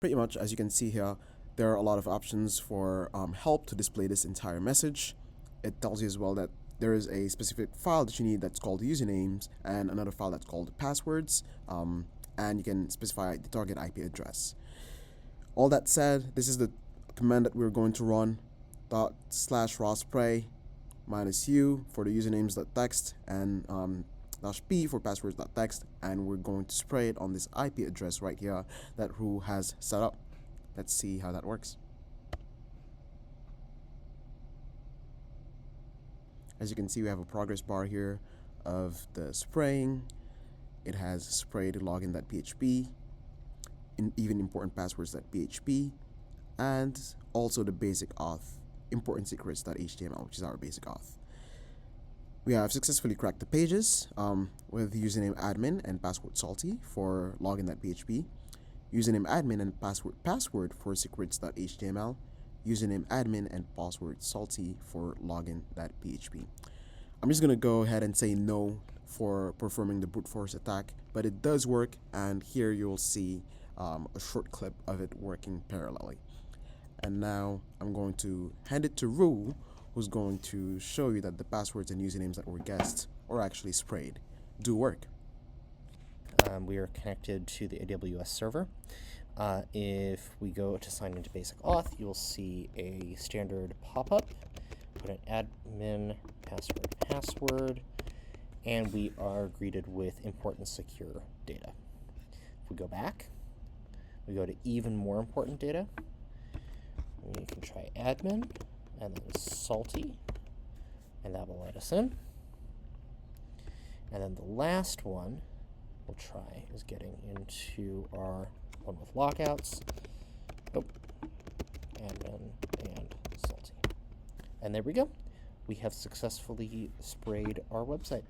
pretty much, as you can see here, there are a lot of options for help to display this entire message. It tells you as well that there is a specific file that you need that's called usernames and another file that's called passwords, and you can specify the target IP address. All that said, this is the command that we're going to run, /RASpray -u for the usernames.txt and -p for passwords.txt, and we're going to spray it on this IP address right here that Ru has set up. Let's see how that works. As you can see, we have a progress bar here of the spraying. It has sprayed login.php, even important passwords.php, and also the basic auth, important secrets.html, which is our basic auth. We have successfully cracked the pages with username admin and password salty for login.php, username admin and password for secrets.html, username admin and password salty for login.php. I'm just going to go ahead and say no for performing the brute force attack, but it does work, and here you'll see a short clip of it working parallelly. And now I'm going to hand it to Ru, who's going to show you that the passwords and usernames that were guessed or actually sprayed do work. We are connected to the AWS server. If we go to sign into basic auth, you'll see a standard pop-up. Put an admin password, and we are greeted with important secure data. If we go back, we go to even more important data. We can try admin and then salty, and that will let us in. And then the last one we'll try is getting into our one with lockouts. Oh, admin and salty. And there we go. We have successfully sprayed our website.